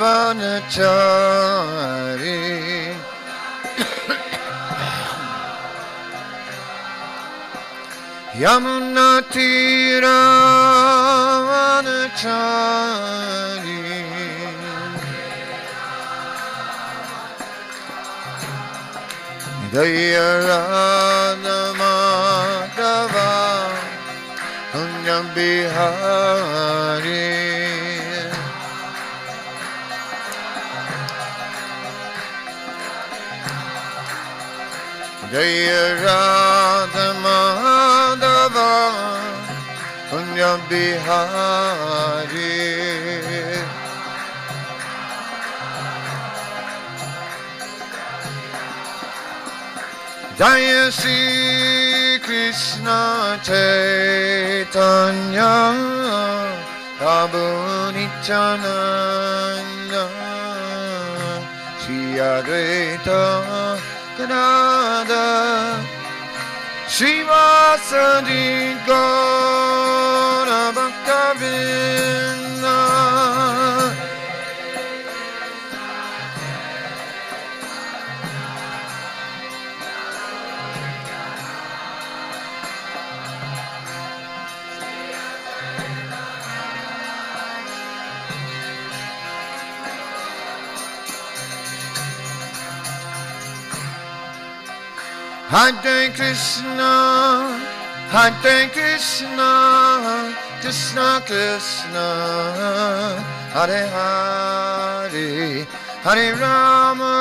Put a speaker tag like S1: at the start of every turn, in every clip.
S1: vanachari Yamuna tira vanachari Jaya Radha Madhava Punyam Bihari Jaya Radha Madhava Punyam Bihari Jaya Shri Krishna Chaitanya Prabhu Nityananda Shri Advaita Gadadhar Srivasadi Gaura Bhaktavinda Hare Krishna, Krishna Krishna, Hare Hare, Hare Rama,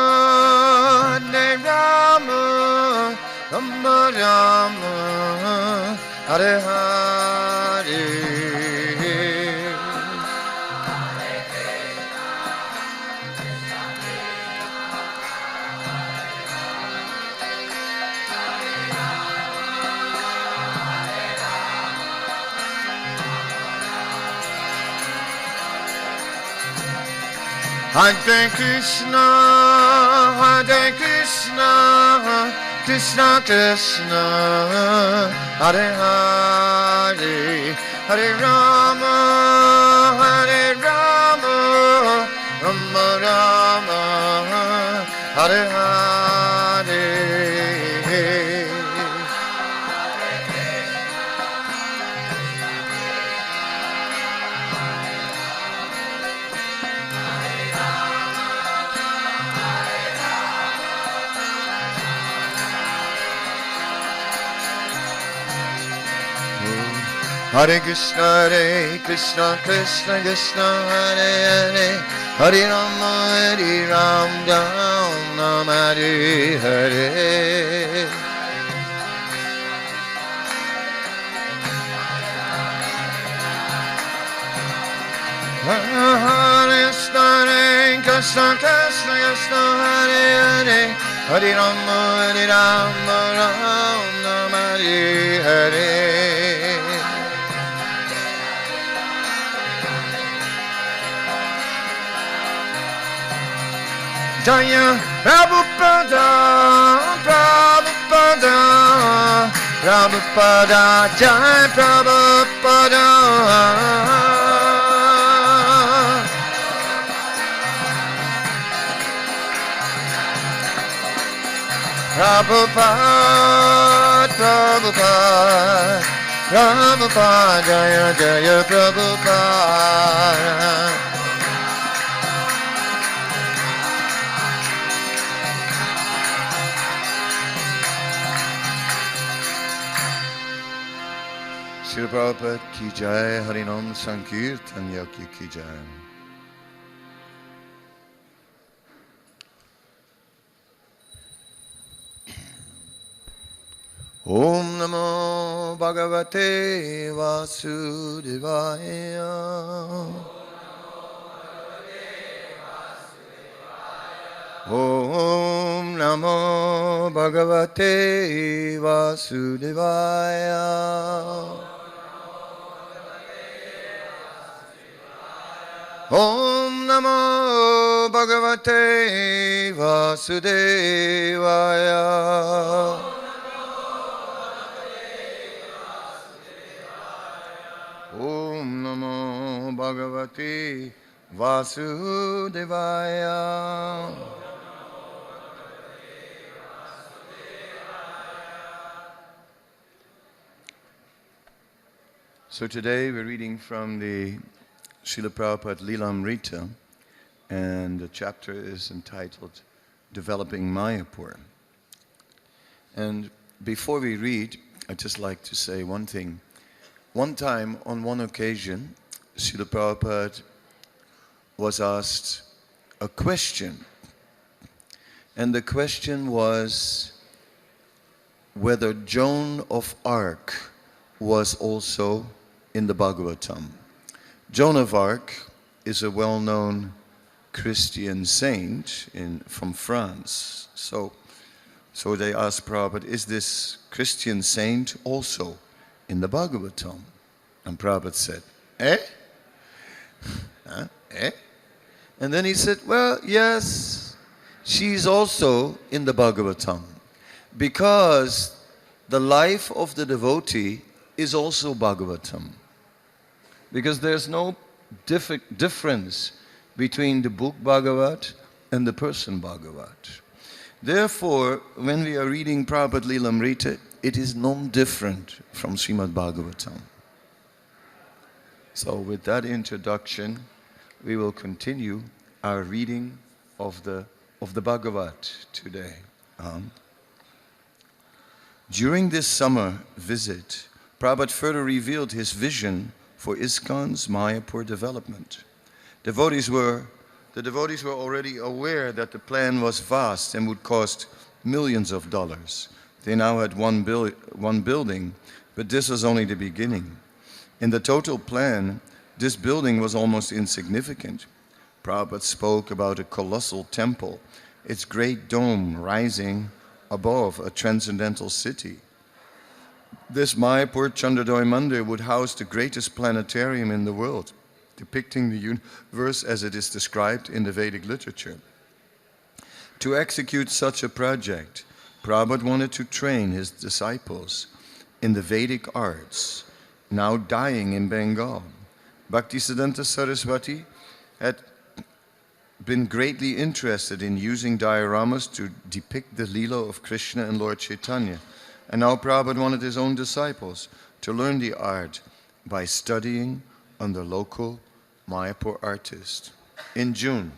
S1: Rama Rama, Hare Hare. Hare Krishna, Krishna Krishna, Hare Hare, Hare Rama, Rama Rama, Hare Hare. Hare Krishna, Krishna Krishna, Hare Hare, Hare Rama, Rama, Hare Hare. Hare Krishna, Krishna, Hare Hare, Hare Rama, Rama, Hare Hare. Jaya Prabhupada, Jaya Prabhupada. Prabhupada, Jaya Prabhupada. Srila Prabhupada ki jai, Harinam Sankirtan Yaki ki jai. Om Namo Bhagavate Vasudevaya. Om Namo Bhagavate Vasudevaya. Om Namo Bhagavate Vasudevaya. Om Namo Bhagavate Vasudevaya. So today we're reading from the Srila Prabhupada Lilamrita, and the chapter is entitled Developing Mayapur. And before we read, I'd just like to say one thing. One time, on one occasion, Srila Prabhupada was asked a question. And the question was whether Joan of Arc was also in the Bhagavatam. Joan of Arc is a well-known Christian saint from France. So they asked Prabhupada, is this Christian saint also in the Bhagavatam? And Prabhupada said, eh? Huh? Eh? And then he said, well, yes, she's also in the Bhagavatam, because the life of the devotee is also Bhagavatam. Because there's no difference between the book Bhagavat and the person Bhagavat. Therefore, when we are reading Prabhupada Lilamrita, it is non-different from Srimad Bhagavatam. So with that introduction, we will continue our reading of the Bhagavat today. During this summer visit, Prabhupada further revealed his vision for ISKCON's Mayapur development. The devotees were already aware that the plan was vast and would cost millions of dollars. They now had one building, but this was only the beginning. In the total plan, this building was almost insignificant. Prabhupada spoke about a colossal temple, its great dome rising above a transcendental city. This Mayapur Chandradoy Mandir would house the greatest planetarium in the world, depicting the universe as it is described in the Vedic literature. To execute such a project, Prabhupada wanted to train his disciples in the Vedic arts, now dying in Bengal. Bhaktisiddhanta Saraswati had been greatly interested in using dioramas to depict the Leela of Krishna and Lord Chaitanya. And now Prabhupada wanted his own disciples to learn the art by studying under local Mayapur artists. In June,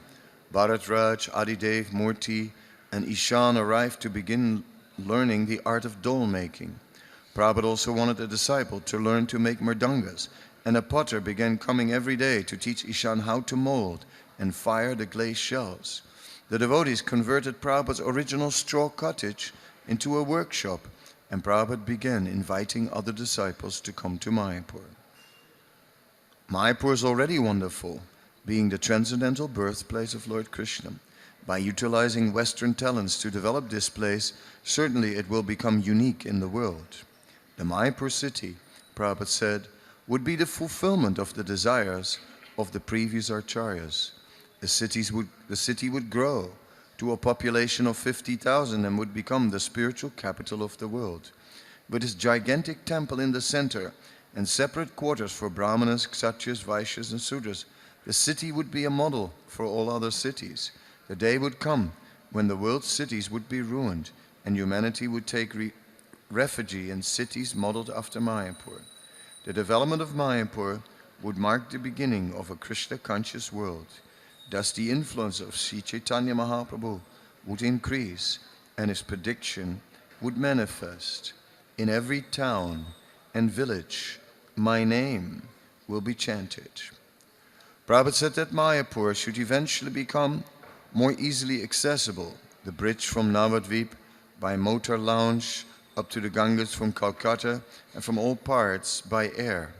S1: Bharatraj, Adidev, Murti, and Ishan arrived to begin learning the art of doll making. Prabhupada also wanted a disciple to learn to make mridangas, and a potter began coming every day to teach Ishan how to mold and fire the glaze shells. The devotees converted Prabhupada's original straw cottage into a workshop, and Prabhupada began inviting other disciples to come to Mayapur. Mayapur is already wonderful, being the transcendental birthplace of Lord Krishna. By utilizing Western talents to develop this place, certainly it will become unique in the world. The Mayapur city, Prabhupada said, would be the fulfillment of the desires of the previous acharyas. The city would grow to a population of 50,000 and would become the spiritual capital of the world. With its gigantic temple in the center and separate quarters for Brahmanas, Kshatriyas, Vaishyas and Sudras, the city would be a model for all other cities. The day would come when the world's cities would be ruined and humanity would take refuge in cities modeled after Mayapur. The development of Mayapur would mark the beginning of a Krishna-conscious world. Thus the influence of Sri Chaitanya Mahaprabhu would increase and his prediction would manifest. In every town and village, my name will be chanted. Prabhupada said that Mayapur should eventually become more easily accessible. The bridge from Navadvip by motor launch up to the Ganges from Calcutta and from all parts by air.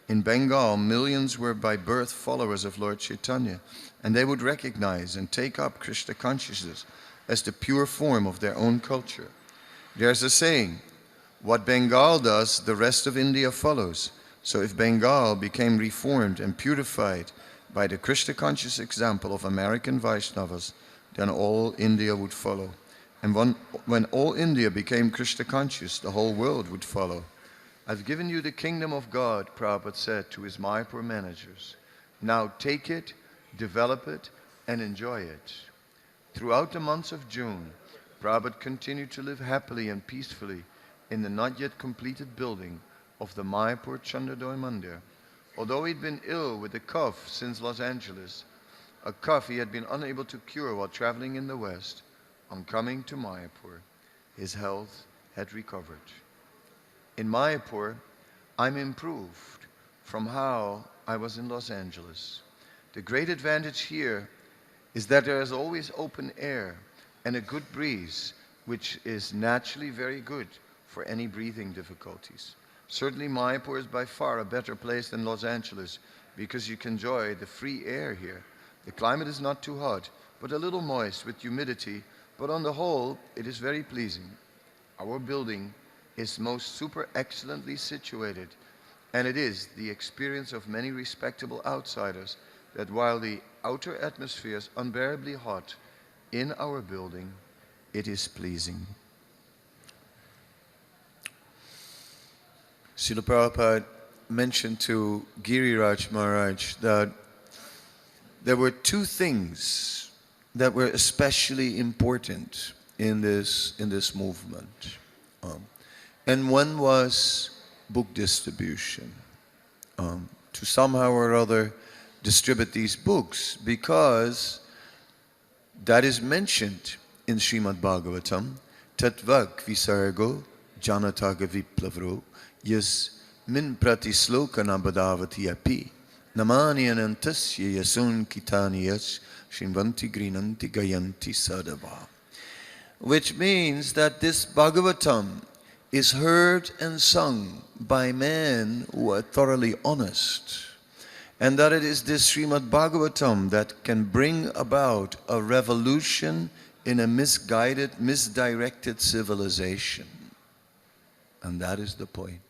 S1: In Bengal, millions were by birth followers of Lord Chaitanya, and they would recognize and take up Krishna consciousness as the pure form of their own culture. There's a saying, what Bengal does, the rest of India follows. So if Bengal became reformed and purified by the Krishna conscious example of American Vaishnavas, then all India would follow. And when all India became Krishna conscious, the whole world would follow. I've given you the kingdom of God, Prabhupada said to his Mayapur managers. Now take it develop it, and enjoy it. Throughout the months of June, Prabhupada continued to live happily and peacefully in the not yet completed building of the Mayapur Chandradoy Mandir. Although he'd been ill with a cough since Los Angeles, a cough he had been unable to cure while traveling in the West, on coming to Mayapur, his health had recovered. In Mayapur, I'm improved from how I was in Los Angeles. The great advantage here is that there is always open air and a good breeze, which is naturally very good for any breathing difficulties. Certainly Mayapur is by far a better place than Los Angeles because you can enjoy the free air here. The climate is not too hot, but a little moist with humidity, but on the whole, it is very pleasing. Our building is most super excellently situated, and it is the experience of many respectable outsiders that while the outer atmosphere is unbearably hot, in our building, it is pleasing. Srila Prabhupada mentioned to Giriraj Maharaj that there were two things that were especially important in this movement. And one was book distribution. To somehow or other distribute these books, because that is mentioned in Srimad Bhagavatam, Tatvak Visargo Janataga Viplavro Yas Min Pratisloka Nabadavati Api Namani Anantasya Yasun Kitaniyas Shinvanti Grinanti Gayanti Sadava. Which means that this Bhagavatam is heard and sung by men who are thoroughly honest. And that it is this Srimad Bhagavatam that can bring about a revolution in a misguided, misdirected civilization. And that is the point.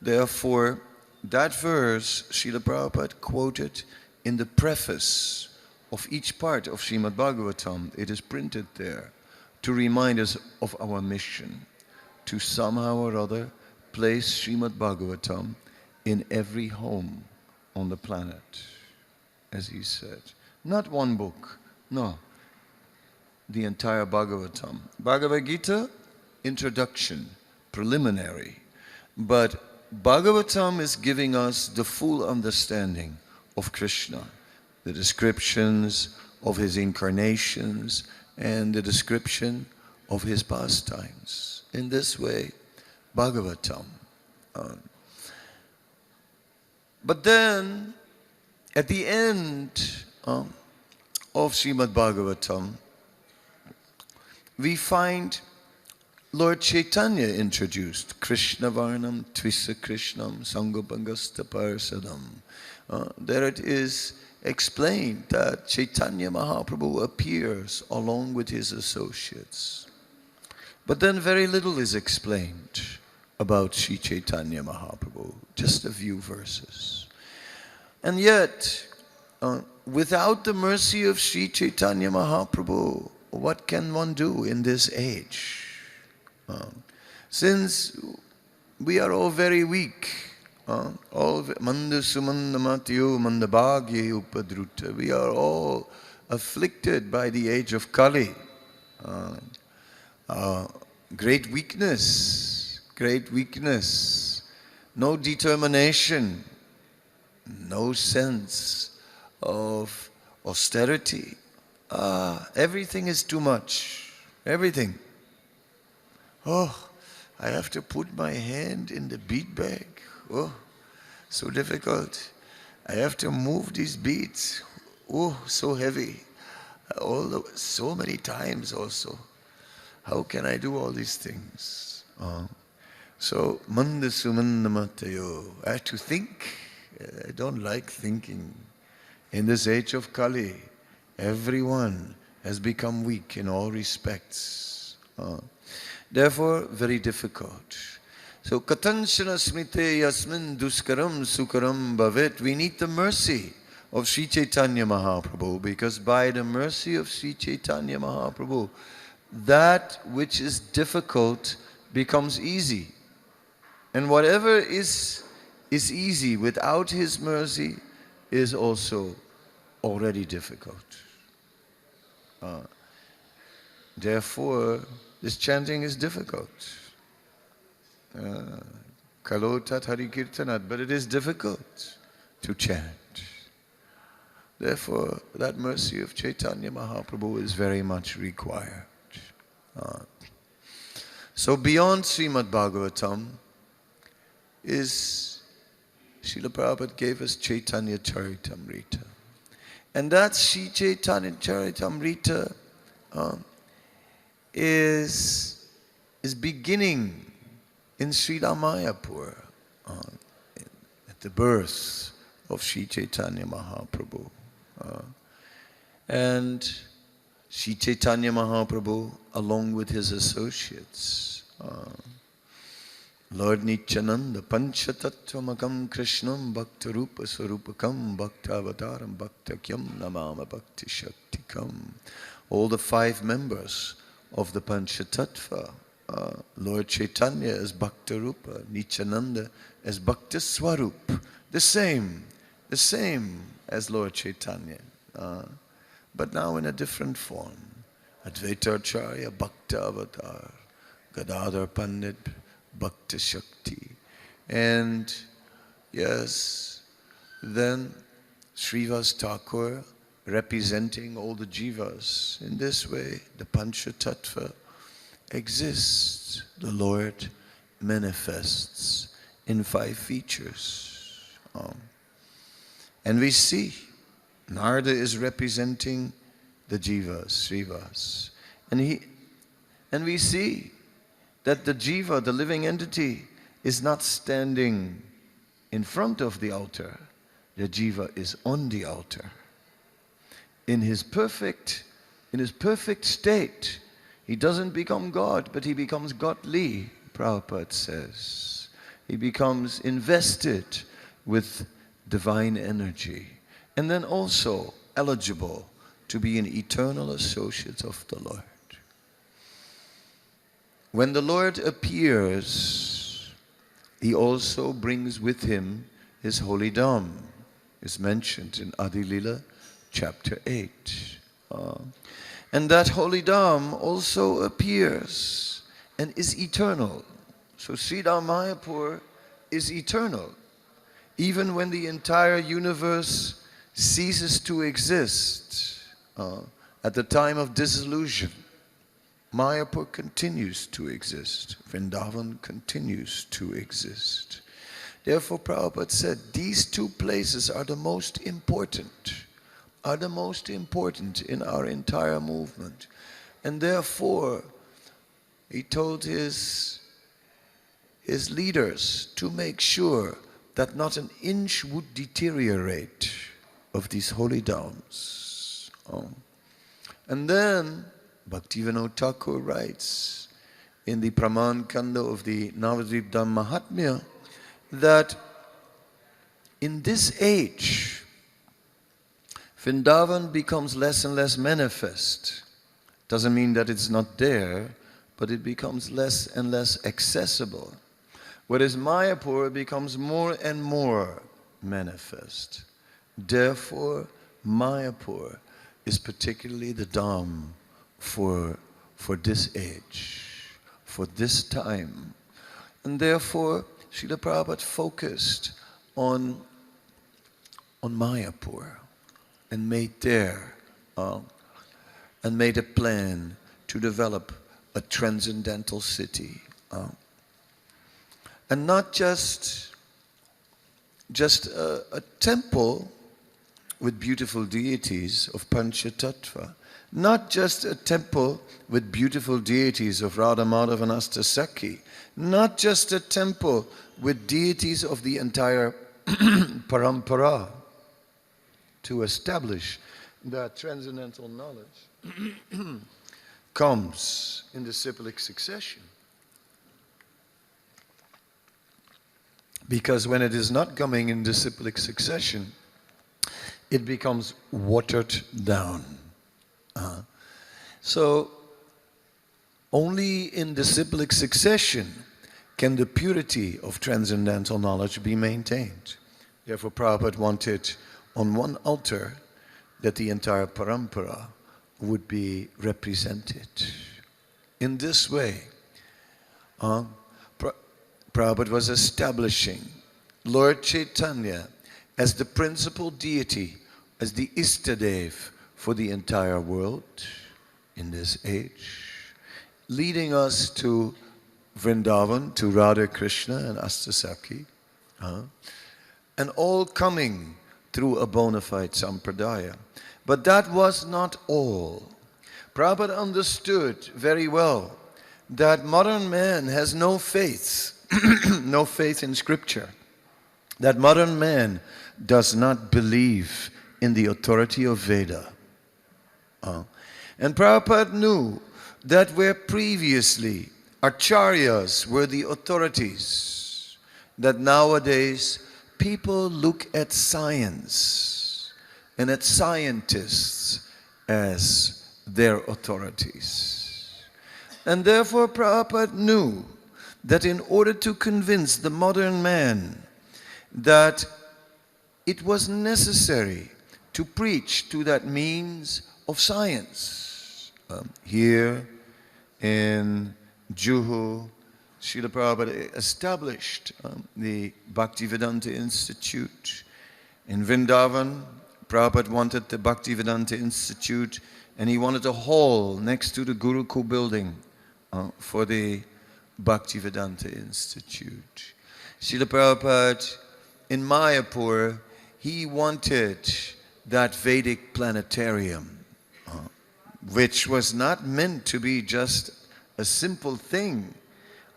S1: Therefore, that verse Srila Prabhupada quoted in the preface of each part of Srimad Bhagavatam. It is printed there to remind us of our mission, to somehow or other place Srimad Bhagavatam in every home on the planet, as he said. Not one book, no. The entire Bhagavatam. Bhagavad Gita, introduction, preliminary. But Bhagavatam is giving us the full understanding of Krishna, the descriptions of his incarnations and the description of his pastimes. In this way, Bhagavatam. But then, at the end of Srimad Bhagavatam, we find Lord Chaitanya introduced, Krishna Varnam Tvisa Krishnam Sangopangasta Parsadam. There it is explained that Chaitanya Mahaprabhu appears along with his associates. But then very little is explained about Sri Chaitanya Mahaprabhu, just a few verses. And yet, without the mercy of Sri Chaitanya Mahaprabhu, what can one do in this age? Since we are all very weak, all manda sumanda matyo mandabhagye upadruta, we are all afflicted by the age of Kali. Great weakness, no determination, no sense of austerity. Everything is too much, everything. Oh, I have to put my hand in the bead bag. Oh, so difficult. I have to move these beads. Oh, so heavy. So many times also. How can I do all these things? So, manda sumanda matayo. I have to think. I don't like thinking. In this age of Kali, everyone has become weak in all respects. Therefore, very difficult. So, katanshana smite yasmin duskaram sukaram bhavet. We need the mercy of Sri Chaitanya Mahaprabhu, because by the mercy of Sri Chaitanya Mahaprabhu, that which is difficult becomes easy. And whatever is easy without his mercy is also already difficult. Therefore, this chanting is difficult. Kalotat Hari Kirtanat, but it is difficult to chant. Therefore, that mercy of Chaitanya Mahaprabhu is very much required. So beyond Srimad Bhagavatam is Srila Prabhupada gave us Chaitanya Charitamrita. And that Sri Chaitanya Charitamrita is beginning in Sri Ramayapur, at the birth of Sri Chaitanya Mahaprabhu. And Sri Chaitanya Mahaprabhu, along with his associates, Lord Nityananda, Panchatattvamakam Krishnam Bhaktarupa Sarupakam Bhaktavataram Bhaktakyam Namama Bhakti Shaktikam. All the 5 members of the Panchatattva, Lord Chaitanya as Bhaktarupa, Nityananda as Bhakta Swarup, the same as Lord Chaitanya, but now in a different form. Advaitacharya Bhakta Avatar, Gadadhar Pandit Bhakti Shakti. And yes, then Srivas Thakur representing all the jivas. In this way, the Panchatattva exists. The Lord manifests in 5 features. And we see Narada is representing the jivas, Srivas. And we see that the jiva, the living entity, is not standing in front of the altar. The jiva is on the altar. In his perfect state, he doesn't become God, but he becomes godly, Prabhupada says. He becomes invested with divine energy, and then also eligible to be an eternal associate of the Lord. When the Lord appears, he also brings with him his holy Dham. It's mentioned in Adi Lila, chapter 8. And that holy Dham also appears and is eternal. So Sri Mayapur is eternal. Even when the entire universe ceases to exist, at the time of dissolution, Mayapur continues to exist. Vrindavan continues to exist. Therefore, Prabhupada said, these 2 places are the most important in our entire movement. And therefore, he told his leaders to make sure that not an inch would deteriorate of these holy dhams. And then Bhaktivinoda Thakur writes in the Praman Kanda of the Navadvip Dham Mahatmya that in this age, Vrindavan becomes less and less manifest. Doesn't mean that it's not there, but it becomes less and less accessible. Whereas Mayapur becomes more and more manifest. Therefore, Mayapur is particularly the Dham for this age, for this time. And therefore, Srila Prabhupada focused on Mayapur and made a plan to develop a transcendental city. And not just a temple with beautiful deities of Panchatattva, not just a temple with beautiful deities of Radha Madhava and Astasakhi, not just a temple with deities of the entire parampara, to establish that transcendental knowledge comes in disciplic succession. Because when it is not coming in disciplic succession, it becomes watered down. So, only in disciplic succession can the purity of transcendental knowledge be maintained. Therefore, Prabhupada wanted
S2: on one altar that the entire parampara would be represented. In this way, Prabhupada was establishing Lord Chaitanya as the principal deity, as the Istadev for the entire world in this age, leading us to Vrindavan, to Radha Krishna and Astasaki, and all coming through a bona fide sampradaya. But that was not all. Prabhupada understood very well that modern man has no faith, no faith in scripture. That modern man does not believe in the authority of Veda. And Prabhupada knew that where previously acharyas were the authorities, that nowadays people look at science and at scientists as their authorities. And therefore Prabhupada knew that in order to convince the modern man that it was necessary to preach to that means of science. Here in Juhu, Srila Prabhupada established the Bhaktivedanta Institute. In Vrindavan, Prabhupada wanted the Bhaktivedanta Institute, and he wanted a hall next to the Gurukul building for the Bhaktivedanta Institute. Srila Prabhupada, in Mayapur, he wanted that Vedic planetarium, which was not meant to be just a simple thing.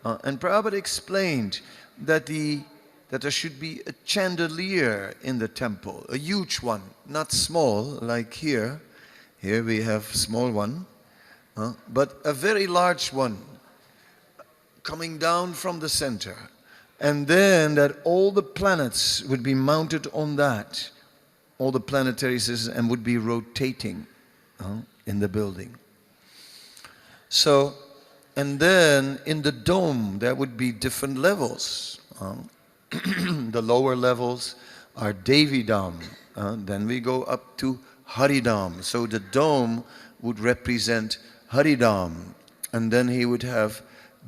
S2: And Prabhupada explained that there should be a chandelier in the temple, a huge one, not small like here. Here we have a small one, but a very large one coming down from the center. And then that all the planets would be mounted on that, all the planetary systems, and would be rotating in the building. So, and then in the dome there would be different levels. The lower levels are Devidam. Then we go up to Haridam. So the dome would represent Haridam. And then he would have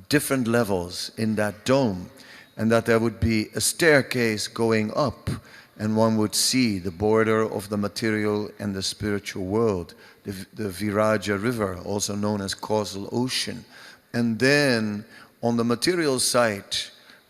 S2: different levels in that dome. And that there would be a staircase going up, and one would see the border of the material and the spiritual world, the Viraja river, also known as causal ocean. And then on the material side,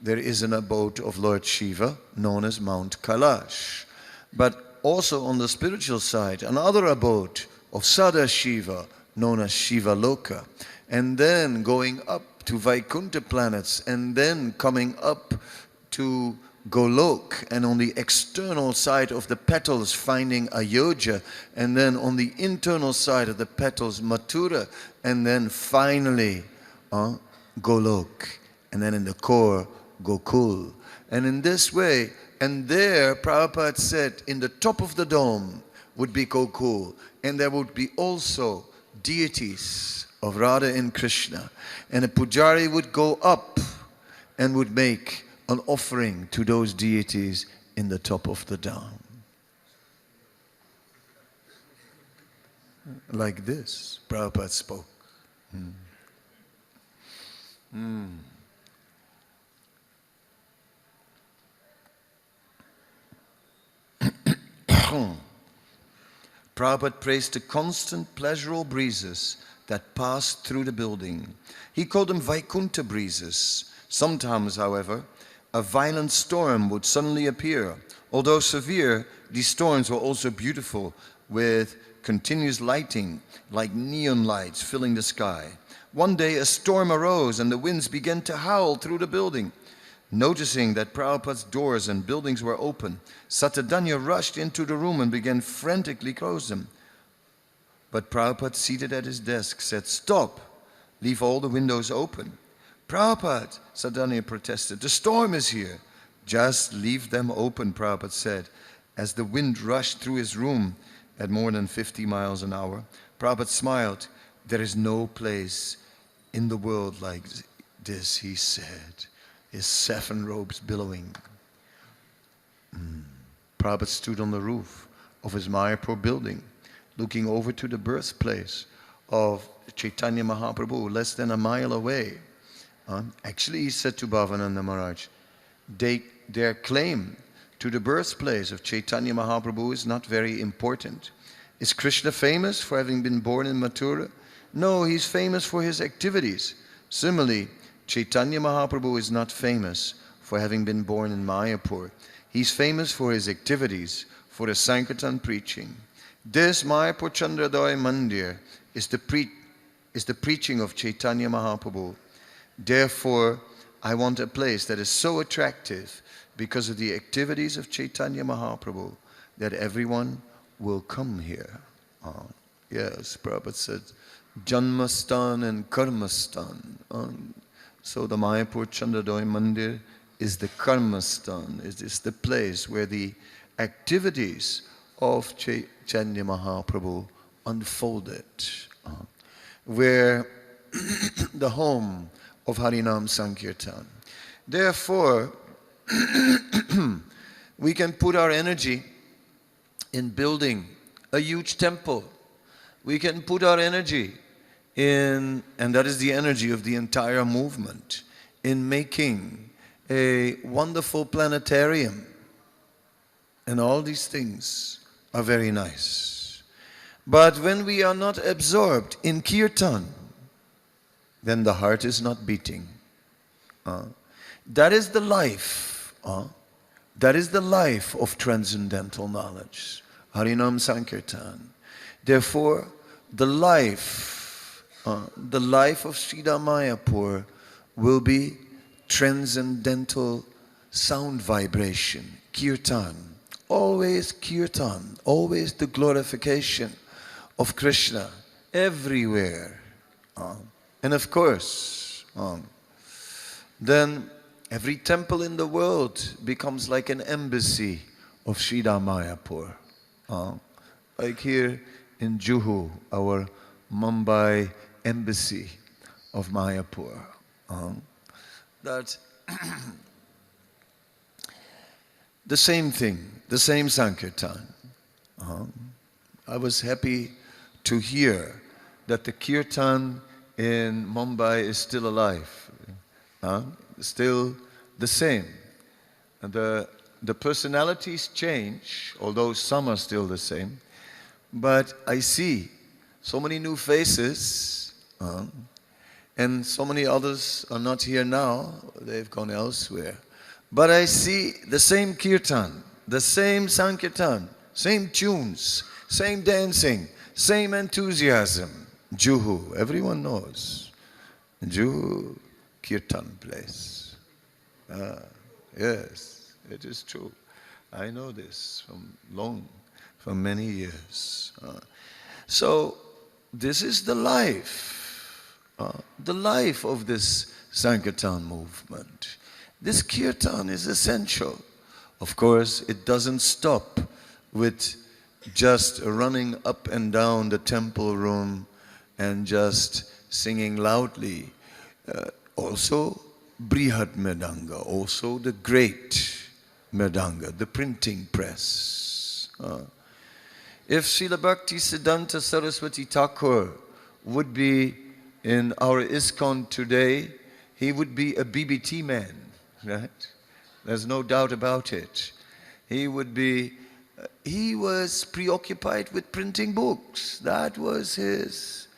S2: there is an abode of Lord Shiva, known as Mount Kailash. But also on the spiritual side, another abode of Sadashiva, known as Shiva Loka. And then going up to Vaikuntha planets, and then coming up to Golok, and on the external side of the petals finding Ayodhya, and then on the internal side of the petals Mathura, and then finally Golok, and then in the core Gokul. And in this way, and there Prabhupada said in the top of the dome would be Gokul, and there would be also deities of Radha and Krishna. And a pujari would go up and would make an offering to those deities in the top of the dome. Like this, Prabhupada spoke. Prabhupada praised the constant pleasurable breezes that passed through the building. He called them Vaikuntha breezes. Sometimes, however, a violent storm would suddenly appear. Although severe, these storms were also beautiful, with continuous lighting, like neon lights filling the sky. One day a storm arose and the winds began to howl through the building. Noticing that Prabhupada's doors and buildings were open, Satadanya rushed into the room and began frantically close them. But Prabhupada, seated at his desk, said, "Stop, leave all the windows open." "Prabhupada," Satadanya protested, "the storm is here." "Just leave them open," Prabhupada said, as the wind rushed through his room at more than 50 miles an hour. Prabhupada smiled. "There is no place in the world like this," he said, his 7 robes billowing. Prabhupada stood on the roof
S1: of his Mayapur building, looking over to the birthplace of Chaitanya Mahaprabhu, less than a mile away. Actually, he said to Bhavananda Maharaj, their claim to the birthplace of Chaitanya Mahaprabhu is not very important. Is Krishna famous for having been born in Mathura? No, he's famous for his activities. Similarly, Chaitanya Mahaprabhu is not famous for having been born in Mayapur. He's famous for his activities, for the Sankirtan preaching. This Mayapur Chandradaya Mandir is the preaching of Chaitanya Mahaprabhu. Therefore, I want a place that is so attractive because of the activities of Chaitanya Mahaprabhu that everyone will come here. Yes, Prabhupada said, Janmastan and Karmastan. So the Mayapur Chandradaya Mandir is the Karmastan. It is the place where the activities of Chaitanya Mahaprabhu unfolded, where the home of Harinam Sankirtan. Therefore, we can put our energy in building a huge temple. We can put our energy in, and that is the energy of the entire movement, in making a wonderful planetarium. And all these things are very nice. But when we are not absorbed in kirtan, then the heart is not beating. That is the life. That is the life of transcendental knowledge. Harinam Sankirtan. Therefore, the life of Sridhar Mayapur will be transcendental sound vibration, kirtan. Always kirtan, always the glorification of Krishna everywhere. And of course, then every temple in the world becomes like an embassy of Sridhar Mayapur. Like here in Juhu, our Mumbai embassy of Mayapur. That the same thing, the same Sankirtan. I was happy to hear that the Kirtan in Mumbai is still alive. Still the same. The personalities change, although some are still the same. But I see so many new faces, and so many others are not here now. They've gone elsewhere. But I see the same kirtan, the same sankirtan, same tunes, same dancing, same enthusiasm. Juhu, everyone knows. Juhu, kirtan place. Yes, it is true. I know this from many years. So this is the life of this Sankirtan movement. This kirtan is essential. Of course, it doesn't stop with just running up and down the temple room and just singing loudly. Also, Brihad Mridanga, also the great Mridanga, the printing press. If Srila Bhakti Siddhanta Saraswati Thakur would be in our ISKCON today, he would be a BBT man, right? There's no doubt about it. He was preoccupied with printing books. That was his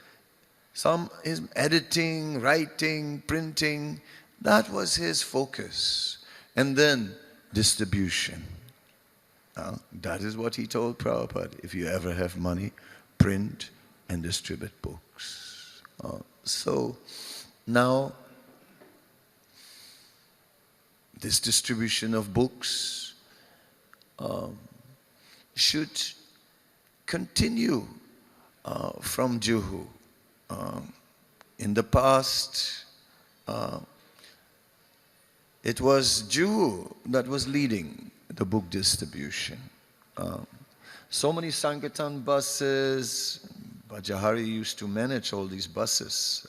S1: editing, writing, printing, that was his focus. And then distribution. That is what he told Prabhupada. If you ever have money, print and distribute books. So now, this distribution of books should continue from Juhu. In the past, it was Juhu that was leading the book distribution. So many Sankirtan buses, Bhajahari used to manage all these buses.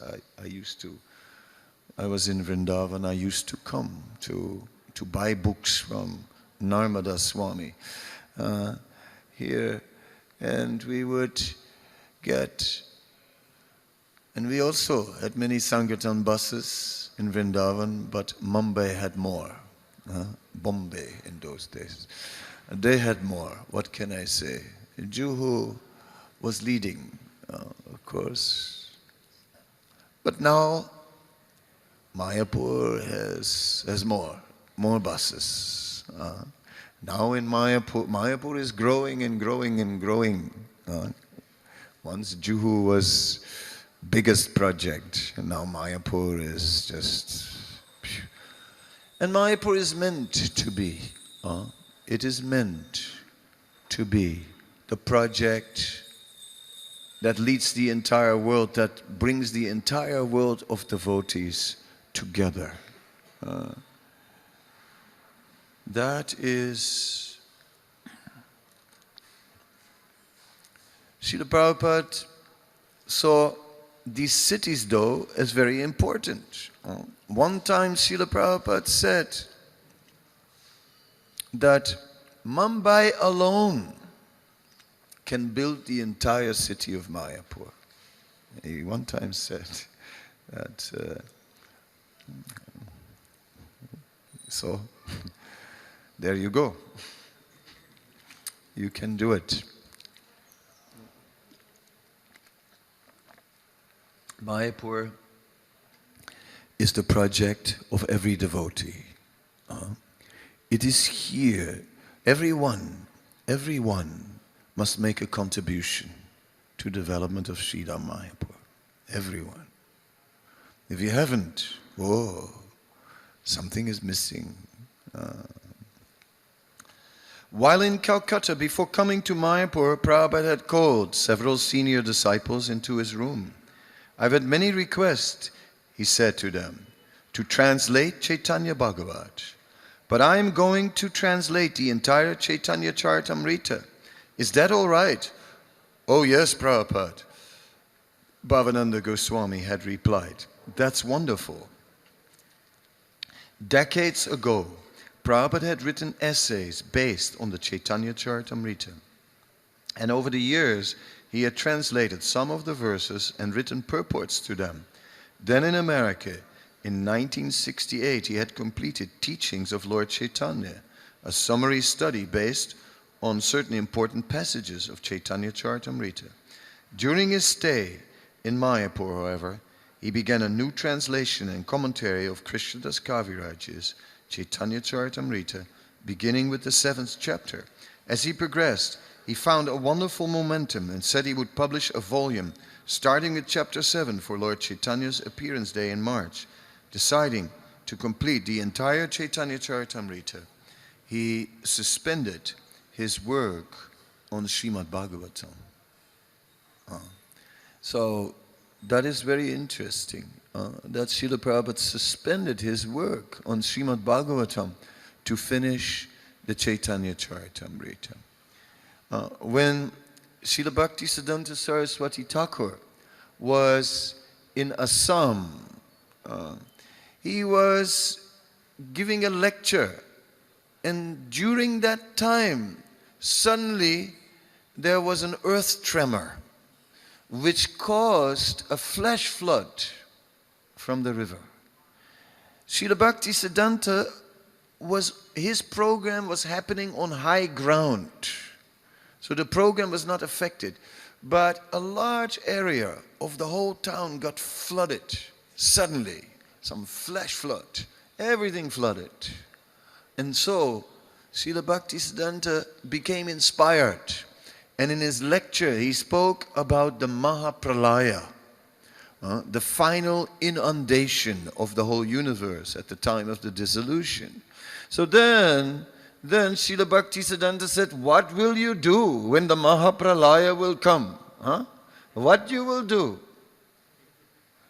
S1: I was in Vrindavan, I used to come to buy books from Narmada Swami.
S2: here, and we would get, and we also had many Sankirtan buses in Vrindavan, but Mumbai had more. Bombay in those days. They had more. What can I say? Juhu was leading, of course. But now Mayapur has more buses. Now in Mayapur is growing and growing and growing. Once Juhu was biggest project, and now Mayapur is just... And Mayapur is meant to be. It is meant to be the project that leads the entire world, that brings the entire world of devotees together. That is... Srila Prabhupada saw these cities, though, as very important. One time Srila Prabhupada said that Mumbai alone can build the entire city of Mayapur. He one time said that. So, there you go. You can do it. Mayapur is the project of every devotee. It is here. Everyone must make a contribution to development of Sridham Mayapur. Everyone. If you haven't, something is missing. While in Calcutta, before coming to Mayapur, Prabhupada had called several senior disciples into his room. I've had many requests, he said to them, to translate Chaitanya Bhagavat. But I am going to translate the entire Chaitanya Charitamrita. Is that all right? Oh yes, Prabhupada. Bhavananda Goswami had replied, that's wonderful. Decades ago, Prabhupada had written essays based on the Chaitanya Charitamrita. And over the years, he had translated some of the verses and written purports to them. Then in America, in 1968, he had completed Teachings of Lord Chaitanya, a summary study based on certain important passages of Chaitanya Charitamrita. During his stay in Mayapur, however, he began a new translation and commentary of Krishnadas Kaviraj's Chaitanya Charitamrita, beginning with the 7th chapter. As he progressed, he found a wonderful momentum and said he would publish a volume starting with chapter 7 for Lord Chaitanya's appearance day in March. Deciding to complete the entire Chaitanya Charitamrita, he suspended his work on Srimad Bhagavatam. So that is very interesting, that Srila Prabhupada suspended his work on Srimad Bhagavatam to finish the Chaitanya Charitamrita. When Srila Bhaktisiddhanta Saraswati Thakur was in Assam, he was giving a lecture, and during that time, suddenly there was an earth tremor which caused a flash flood from the river. Srila Bhaktisiddhanta his program was happening on high ground. So the program was not affected, but a large area of the whole town got flooded suddenly. Some flash flood, everything flooded. And so Srila Bhaktisiddhanta became inspired, and in his lecture he spoke about the Mahapralaya, the final inundation of the whole universe at the time of the dissolution. So then Srila Bhaktisiddhanta said, what will you do when the Mahapralaya will come? What you will do?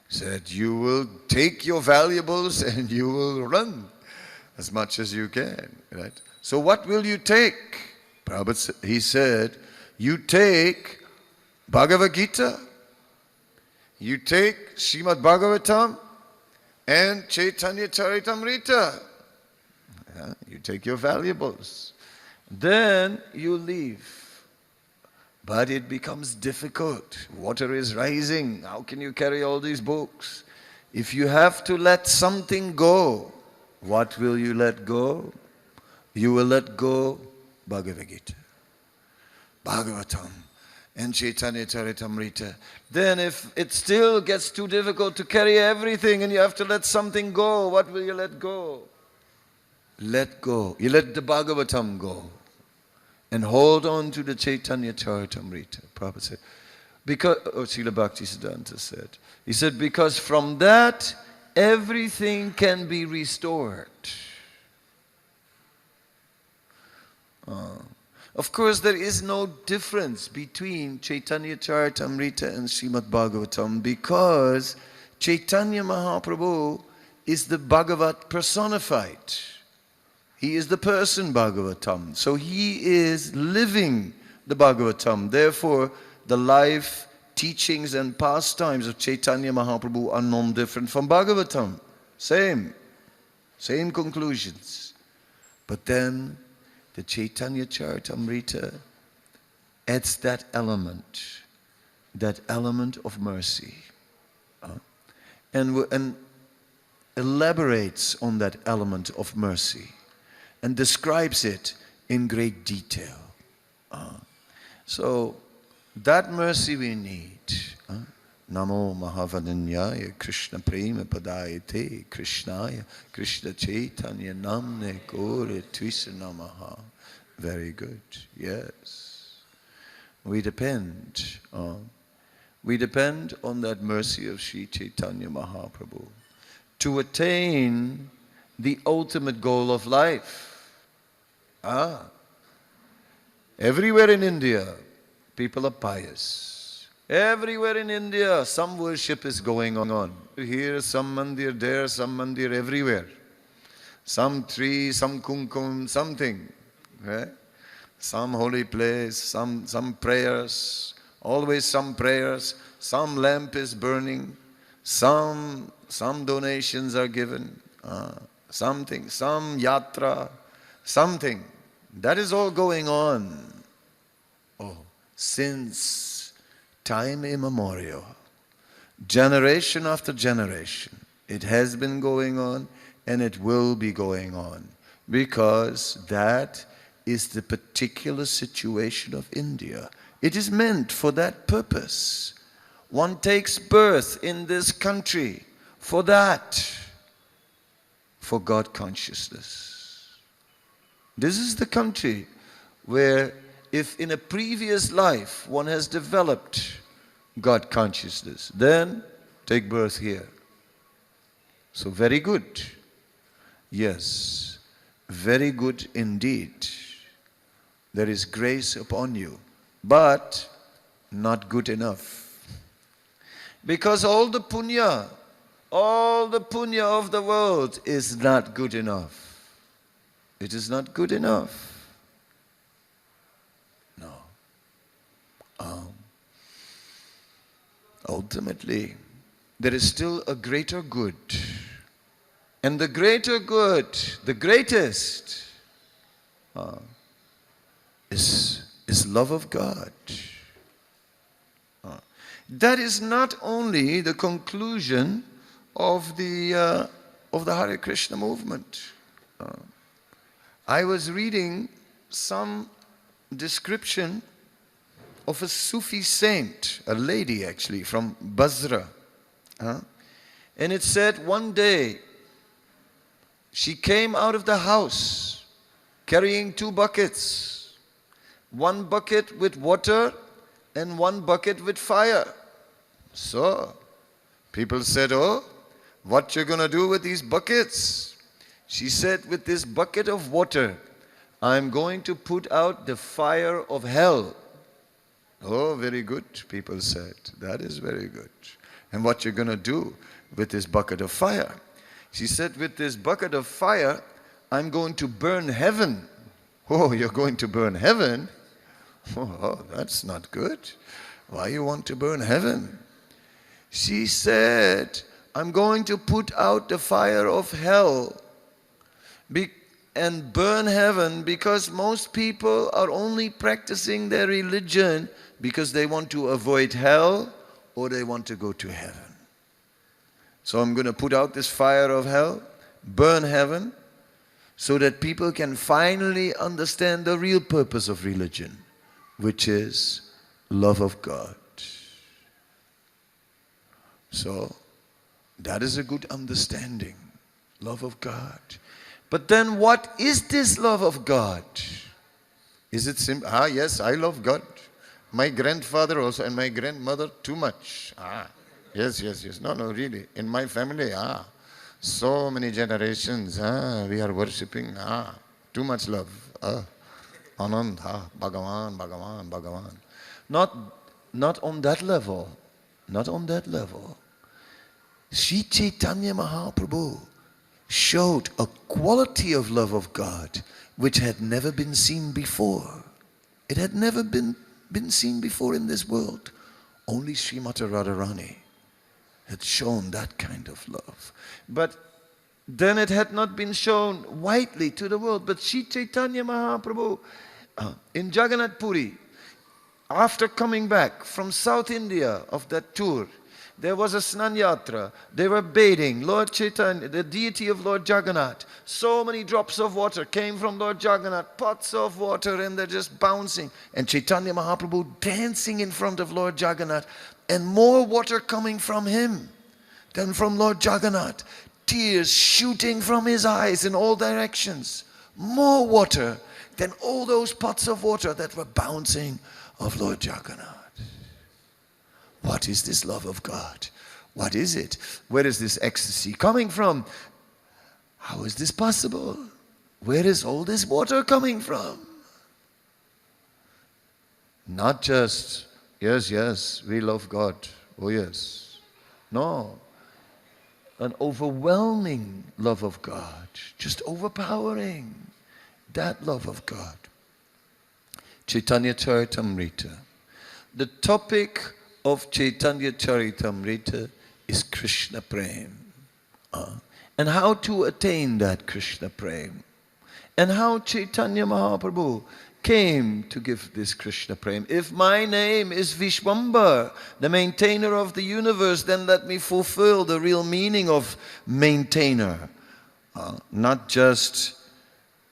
S2: He said, you will take your valuables and you will run as much as you can, right? So what will you take? Prabhupada, he said, you take Bhagavad Gita, you take Srimad Bhagavatam and Chaitanya Charitamrita. You take your valuables. Then you leave. But it becomes difficult. Water is rising. How can you carry all these books? If you have to let something go, what will you let go? You will let go Bhagavad Gita, Bhagavatam, and Chaitanya Charitamrita. Then if it still gets too difficult to carry everything and you have to let something go, what will you let go? Let go. You let the Bhagavatam go. And hold on to the Chaitanya Charitamrita. Prabhupada said, because, Srila Bhaktisiddhanta said, he said, because from that, everything can be restored. Of course, there is no difference between Chaitanya Charitamrita and Srimad Bhagavatam because Chaitanya Mahaprabhu is the Bhagavat personified. He is the person Bhagavatam. So he is living the Bhagavatam. Therefore, the life, teachings and pastimes of Chaitanya Mahaprabhu are non-different from Bhagavatam. Same conclusions. But then the Chaitanya Charitamrita adds that element of mercy. And elaborates on that element of mercy. And describes it in great detail. So, that mercy we need. Namo Mahavadanyaya Krishna Prema Padayate Krishnaya Krishna Chaitanya Namne Kore Tvisa Namaha. Very good, yes. We depend on that mercy of Sri Chaitanya Mahaprabhu to attain the ultimate goal of life. Everywhere in India, people are pious. Everywhere in India, some worship is going on. Here, some mandir, there, some mandir, everywhere. Some tree, some kumkum, something. Right? Some holy place, some prayers, always some prayers. Some lamp is burning. Some donations are given. Something, some yatra, something. That is all going on. Since time immemorial, generation after generation, it has been going on and it will be going on because that is the particular situation of India. It is meant for that purpose. One takes birth in this country for that. For God consciousness. This is the country where if in a previous life one has developed God consciousness, then take birth here. So very good. Yes, very good indeed. There is grace upon you, but not good enough. Because all the punya of the world is not good enough. It is not good enough. No. Ultimately, there is still a greater good. And the greater good, the greatest, is love of God. That is not only the conclusion of the Hare Krishna movement. I was reading some description of a Sufi saint, a lady actually, from Basra. And it said one day, she came out of the house carrying 2 buckets. 1 bucket with water and 1 bucket with fire. So, people said, oh, what you gonna do with these buckets? She said, with this bucket of water, I'm going to put out the fire of hell. Oh, very good, people said. That is very good. And what you're gonna do with this bucket of fire? She said, with this bucket of fire, I'm going to burn heaven. Oh, you're going to burn heaven? Oh, that's not good. Why you want to burn heaven? She said, I'm going to put out the fire of hell and burn heaven because most people are only practicing their religion because they want to avoid hell or they want to go to heaven. So I'm going to put out this fire of hell, burn heaven, so that people can finally understand the real purpose of religion, which is love of God. So that is a good understanding, love of God. But then what is this love of God? Is it simple? Yes, I love God. My grandfather also and my grandmother too much. Yes. No, really. In my family, so many generations, we are worshipping, too much love. Anand, Bhagavan. Not on that level. Not on that level. Sri Chaitanya Mahaprabhu showed a quality of love of God which had never been seen before. It had never been seen before in this world. Only Srimati Radharani had shown that kind of love. But then it had not been shown widely to the world. But Sri Chaitanya Mahaprabhu in Jagannath Puri, after coming back from South India of that tour, there was a Snan Yatra. They were bathing. Lord Chaitanya, the deity of Lord Jagannath, so many drops of water came from Lord Jagannath, pots of water, and they're just bouncing. And Chaitanya Mahaprabhu dancing in front of Lord Jagannath, and more water coming from him than from Lord Jagannath. Tears shooting from his eyes in all directions. More water than all those pots of water that were bouncing of Lord Jagannath. What is this love of God? What is it? Where is this ecstasy coming from? How is this possible? Where is all this water coming from? Not just, yes, we love God. Oh yes. No. An overwhelming love of God. Just overpowering that love of God. Chaitanya Charitamrita. The topic of Chaitanya Charitamrita is Krishna Prem. And how to attain that Krishna Prem. And how Chaitanya Mahaprabhu came to give this Krishna Prem. If my name is Vishwambar, the maintainer of the universe, then let me fulfill the real meaning of maintainer. Not just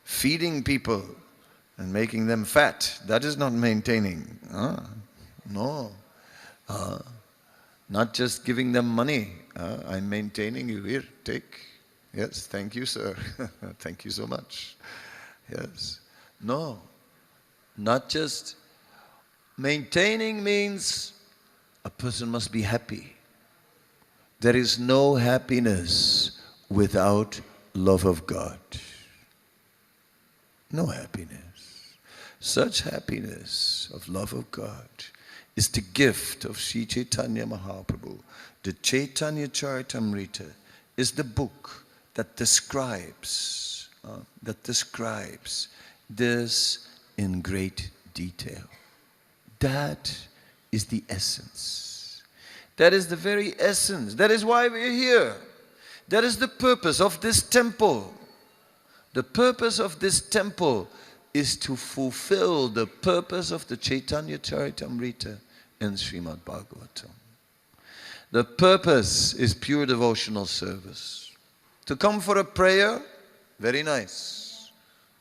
S2: feeding people and making them fat. That is not maintaining. No. Not just giving them money. I'm maintaining you. Here, take. Yes, thank you, sir. Thank you so much. Yes. No. Not just maintaining means a person must be happy. There is no happiness without love of God. No happiness. Such happiness of love of God is the gift of Sri Chaitanya Mahaprabhu. The Chaitanya Charitamrita is the book that describes this in great detail. That is the essence. That is the very essence. That is why we're here. That is the purpose of this temple. The purpose of this temple is to fulfill the purpose of the Chaitanya Charitamrita and Srimad Bhagavatam. The purpose is pure devotional service. To come for a prayer, very nice.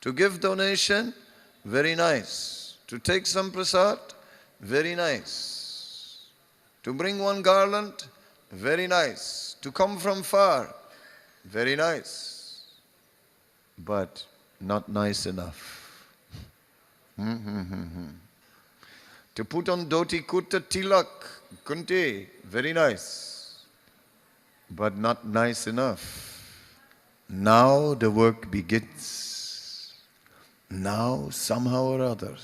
S2: To give donation, very nice. To take some prasad, very nice. To bring one garland, very nice. To come from far, very nice. But not nice enough. To put on dhoti, kurta, tilak, kunti, very nice, but not nice enough. Now the work begins. Now somehow or other,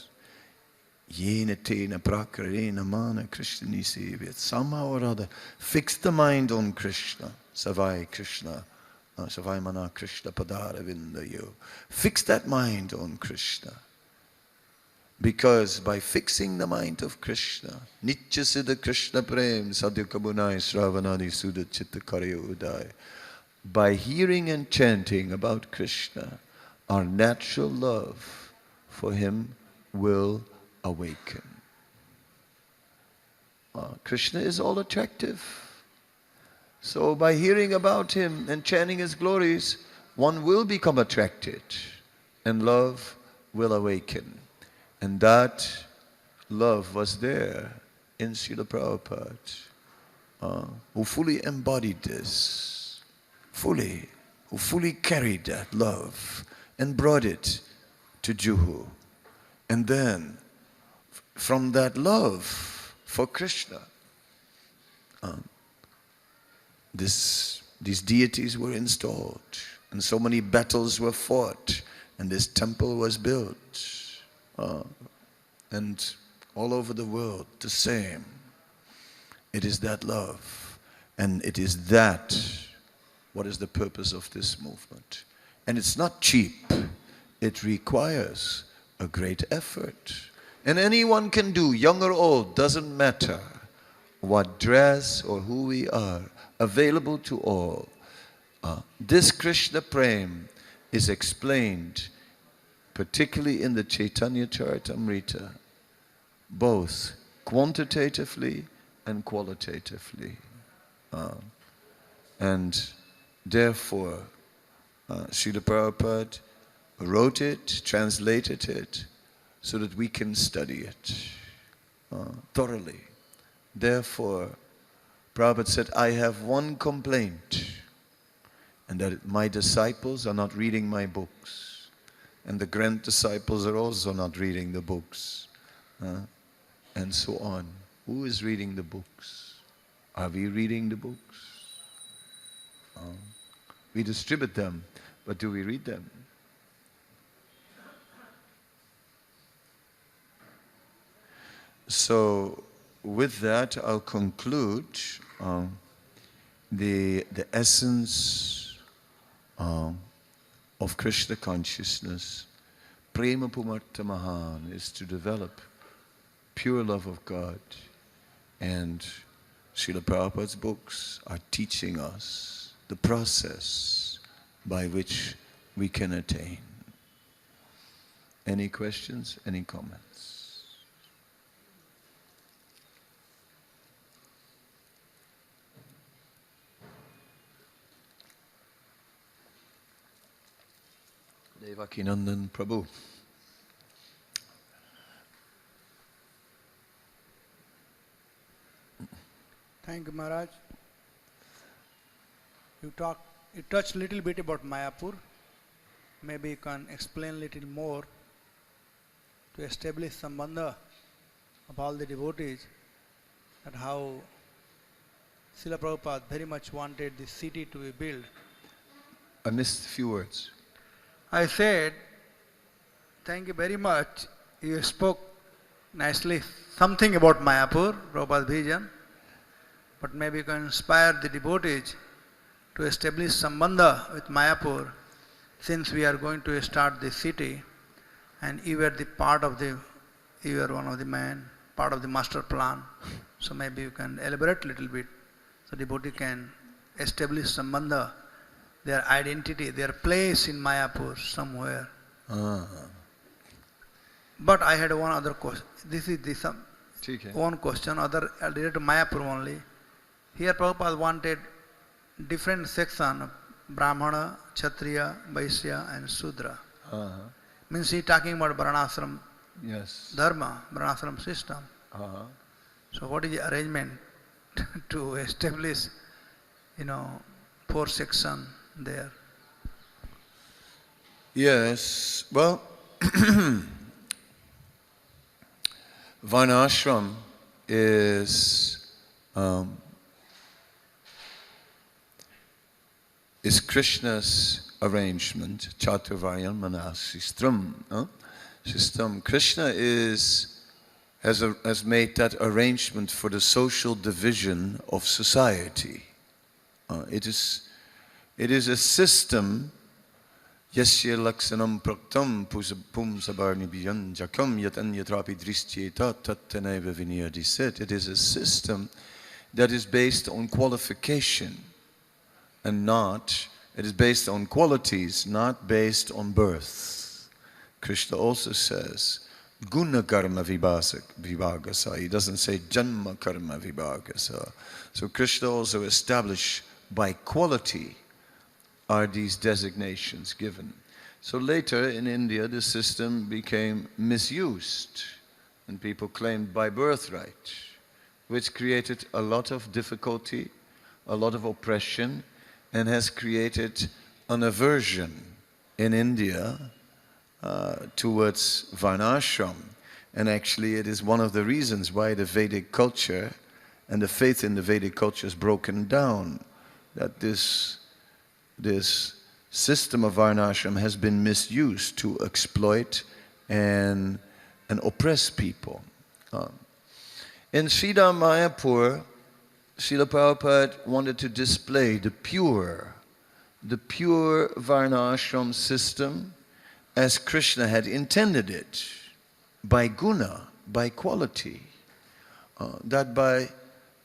S2: yena tena prakarena mana Krishna nisevit. Somehow or other, fix the mind on Krishna. Savai Krishna, Savai mana Krishna padara vindayo. Fix that mind on Krishna. Because by fixing the mind of Krishna, Nitya Siddha Krishna Prem Sadhya Kabunai Sravanadi Sudha Chitta Karya Uday. By hearing and chanting about Krishna, our natural love for him will awaken. Krishna is all attractive. So by hearing about him and chanting his glories, one will become attracted and love will awaken. And that love was there in Srila Prabhupada, who fully embodied this, who fully carried that love and brought it to Juhu. And then, from that love for Krishna, these deities were installed, and so many battles were fought, and this temple was built. And all over the world, the same. It is that love, and it is that what is the purpose of this movement. And it's not cheap. It requires a great effort. And anyone can do, young or old, doesn't matter what dress or who we are, available to all. This Krishna Prem is explained, particularly in the Chaitanya Charitamrita, both quantitatively and qualitatively. And therefore, Srila Prabhupada wrote it, translated it, so that we can study it thoroughly. Therefore, Prabhupada said, I have one complaint, and that my disciples are not reading my books. And the grand disciples are also not reading the books. And so on. Who is reading the books? Are we reading the books? We distribute them, but do we read them? So, with that, I'll conclude the essence of Krishna consciousness. Prema Pumartha Mahan is to develop pure love of God. And Srila Prabhupada's books are teaching us the process by which we can attain. Any questions? Any comments? Devakinandan Prabhu.
S3: Thank you, Maharaj. You touched a little bit about Mayapur. Maybe you can explain a little more to establish sambandha of all the devotees, and how Srila Prabhupada very much wanted this city to be built.
S2: I missed a few words.
S3: I said, thank you very much. You spoke nicely something about Mayapur, Prabhupada's vision, but maybe you can inspire the devotees to establish sambandha with Mayapur, since we are going to start this city, and you were you are one of the men, part of the master plan. So maybe you can elaborate a little bit, so devotee can establish sambandha, their identity, their place in Mayapur somewhere. But I had one other question. This is one question, other related to Mayapur only. Here Prabhupada wanted different section of Brahmana, Kshatriya, Vaishya and Sudra. Means he talking about Varnashram dharma, Varnashram system. So what is the arrangement to establish, 4 sections there?
S2: Yes, well, Varnashram is Krishna's arrangement, Chaturvaryan Manas system. Krishna has made that arrangement for the social division of society. It is a system. Yasya laksanam praktam pumsabarnibhyan jakam yatanyatrapi drishyeta tattaneva vinyadisit. It is a system that is based on qualification and it is based on qualities, not based on birth. Krishna also says Guna karma vibhagasa. He doesn't say janma karma vibhagasa. So Krishna also established by quality are these designations given. So later in India the system became misused and people claimed by birthright, which created a lot of difficulty, a lot of oppression, and has created an aversion in India towards Varnashram. And actually it is one of the reasons why the Vedic culture and the faith in the Vedic culture is broken down, that this system of Varnashram has been misused to exploit and oppress people. In Sridhar Mayapur, Srila Prabhupada wanted to display the pure Varnashram system as Krishna had intended it, by guna, by quality, that by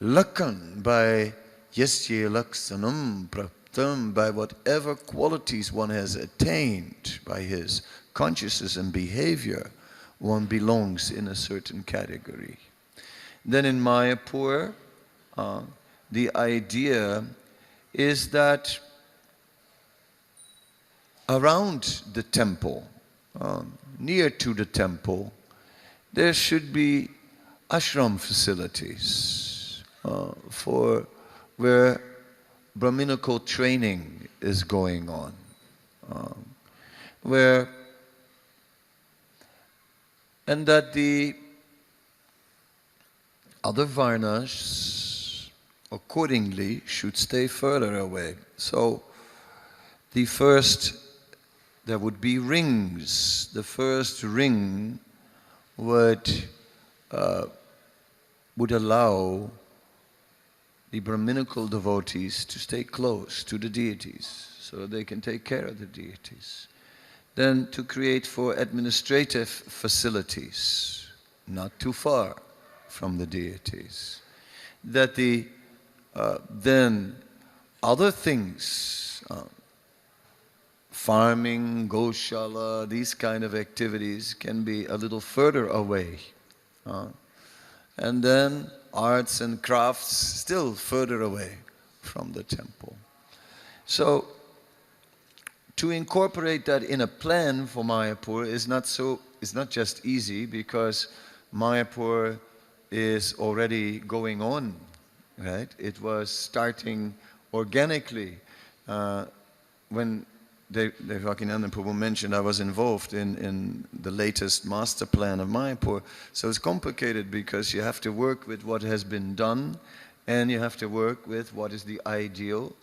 S2: lakan, by yasya laksanam praptam, by whatever qualities one has attained by his consciousness and behavior, one belongs in a certain category. Then in Mayapur, the idea is that around the temple, near to the temple, there should be ashram facilities for where Brahminical training is going on, and that the other varnas accordingly should stay further away. So there would be rings. The first ring would allow the Brahminical devotees to stay close to the deities so that they can take care of the deities. Then to create for administrative facilities, not too far from the deities. That then other things, farming, goshala, these kind of activities can be a little further away. And then arts and crafts still further away from the temple. So to incorporate that in a plan for Mayapur is not just easy, because Mayapur is already going on, right? It was starting organically. When Devakinanan Prabhu mentioned I was involved in the latest master plan of Mayapur. So it's complicated because you have to work with what has been done and you have to work with what is the ideal.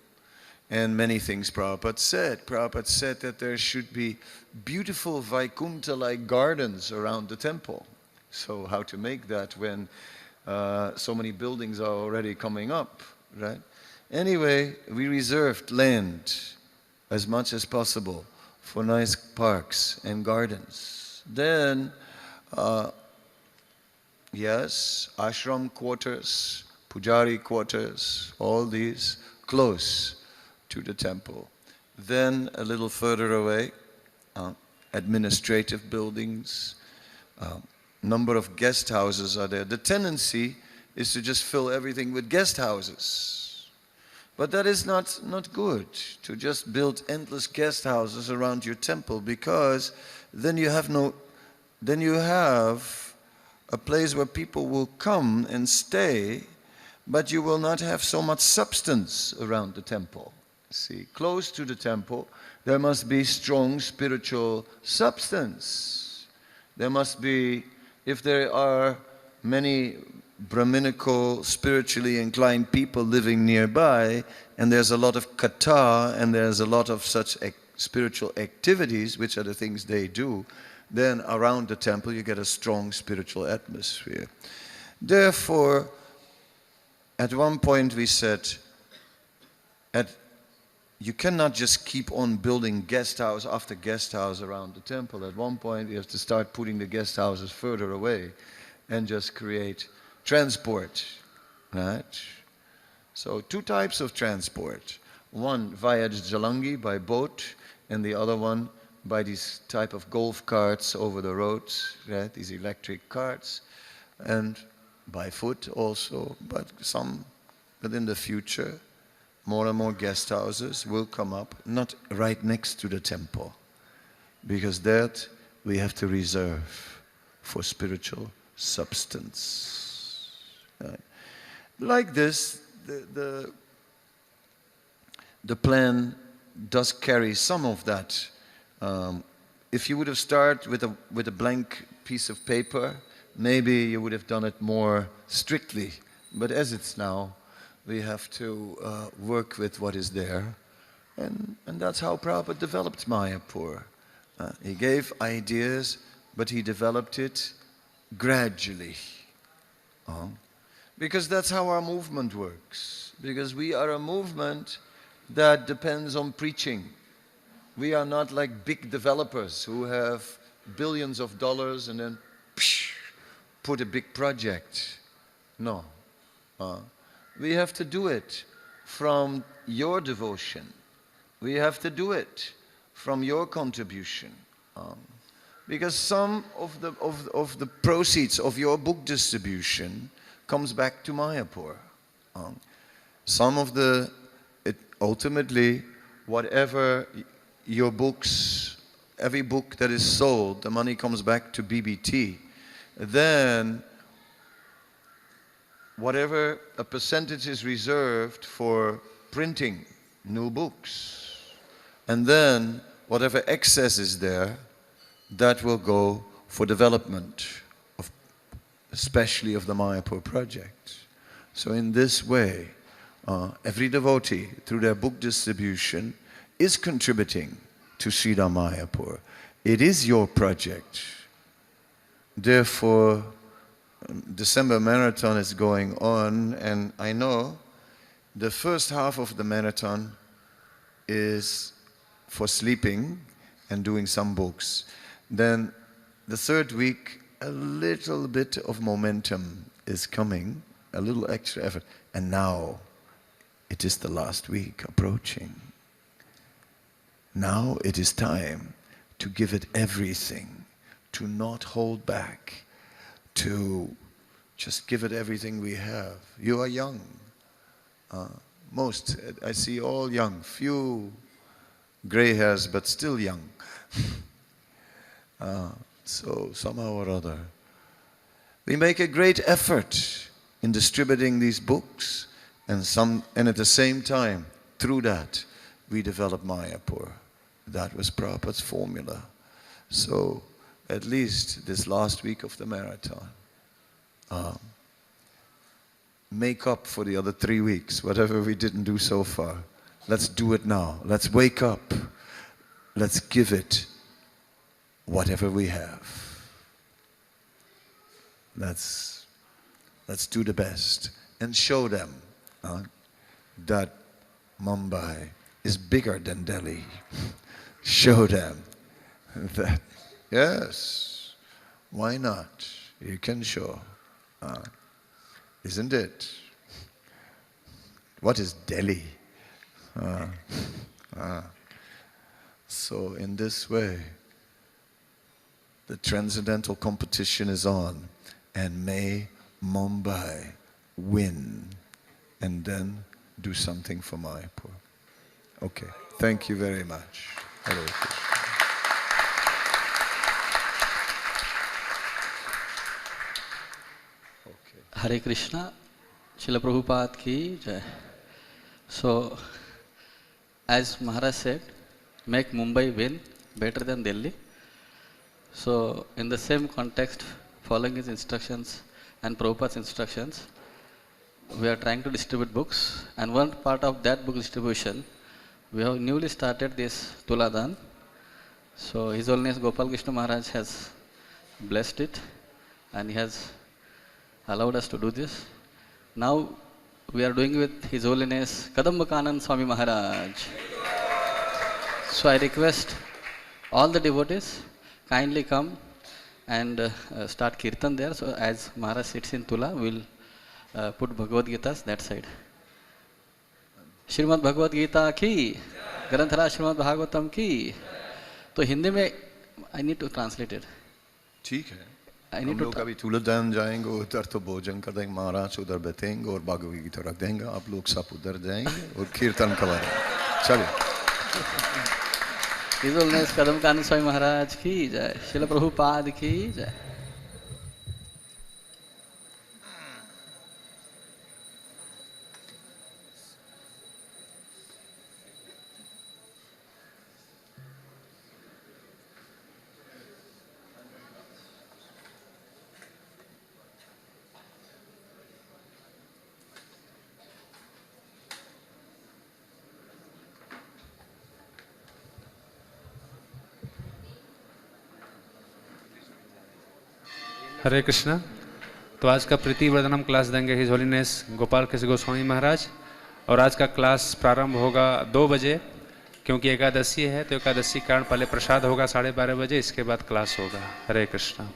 S2: And many things Prabhupada said. Prabhupada said that there should be beautiful Vaikuntha-like gardens around the temple. So how to make that when so many buildings are already coming up, right? Anyway, we reserved land as much as possible for nice parks and gardens. Then, yes, ashram quarters, pujari quarters, all these close to the temple. Then a little further away, administrative buildings, number of guest houses are there. The tendency is to just fill everything with guest houses. But that is not good, to just build endless guest houses around your temple, because then you have a place where people will come and stay, but you will not have so much substance around the temple. See, close to the temple, there must be strong spiritual substance. There must be, if there are many Brahminical, spiritually inclined people living nearby, and there's a lot of katha, and there's a lot of such spiritual activities, which are the things they do, then around the temple you get a strong spiritual atmosphere. Therefore, at one point we said, you cannot just keep on building guest house after guest house around the temple. At one point we have to start putting the guest houses further away and just create transport, right? So two types of transport. One via Jalangi by boat, and the other one by these type of golf carts over the roads, right? These electric carts, and by foot also, but in the future, more and more guest houses will come up, not right next to the temple, because that we have to reserve for spiritual substance. Right? Like this, the plan does carry some of that. If you would have started with a blank piece of paper, maybe you would have done it more strictly. But as it's now, we have to work with what is there. And that's how Prabhupada developed Mayapur. He gave ideas, but he developed it gradually. Because that's how our movement works. Because we are a movement that depends on preaching. We are not like big developers who have billions of dollars and then put a big project. No. We have to do it from your devotion. We have to do it from your contribution. Because some of the proceeds of your book distribution comes back to Mayapur. Ultimately, whatever your books, every book that is sold, the money comes back to BBT. Then, whatever a percentage is reserved for printing new books. And then, whatever excess is there, that will go for development, especially of the Mayapur project. So in this way, every devotee, through their book distribution, is contributing to Sridhar Mayapur. It is your project. Therefore, December marathon is going on, and I know the first half of the marathon is for sleeping and doing some books. Then the third week, a little bit of momentum is coming, a little extra effort, and now it is the last week approaching. Now it is time to give it everything, to not hold back, to just give it everything we have. You are young. Most, I see all young, few gray hairs, but still young. So somehow or other, we make a great effort in distributing these books, and at the same time, through that, we develop Mayapur. That was Prabhupada's formula. So, at least this last week of the marathon, make up for the other 3 weeks, whatever we didn't do so far. Let's do it now. Let's wake up. Let's give it whatever we have. Let's do the best and show them that Mumbai is bigger than Delhi. Show them that, yes, why not? You can show. Isn't it? What is Delhi? So in this way, the transcendental competition is on, and may Mumbai win and then do something for Mayapur. Okay, thank you very much. Hare Krishna.
S4: Hare Krishna, Srila Prabhupada ki jai. So, as Maharaj said, make Mumbai win better than Delhi. So, in the same context, following his instructions and Prabhupada's instructions, we are trying to distribute books, and one part of that book distribution, we have newly started this Tuladan. So, His Holiness Gopal Krishna Maharaj has blessed it, and he has allowed us to do this. Now, we are doing with His Holiness Kadamba Kanan Swami Maharaj. So, I request all the devotees kindly come and start Kirtan there. So, as Maharaj sits in Tula, we will put Bhagavad Gita's that side. Srimad Bhagavad Gita ki, Granthara Srimad Bhagavatam ki, तो हिंदी में I need to translate it.
S1: ठीक है,
S4: I
S1: हम
S4: need to
S1: लोग अभी तुलदान जाएंगे, उधर तो भोजन कर देंगे, महाराज उधर बैठेंगे और भगवद गीता रख देंगे, आप लोग सब उधर जाएंगे और कीर्तन करेंगे। चलिए।
S4: हिज होलीनेस कदम कानन स्वामी महाराज की जय, शिल प्रभुपाद की जय।
S5: हरे कृष्णा। तो आज का प्रीति वर्धनम क्लास देंगे हिज होलीनेस गोपाल कृष्ण गोस्वामी महाराज, और आज का क्लास प्रारंभ होगा 2 बजे, क्योंकि एकादशी है तो एकादशी कारण पहले प्रसाद होगा 12:30 बजे, इसके बाद क्लास होगा। हरे कृष्णा।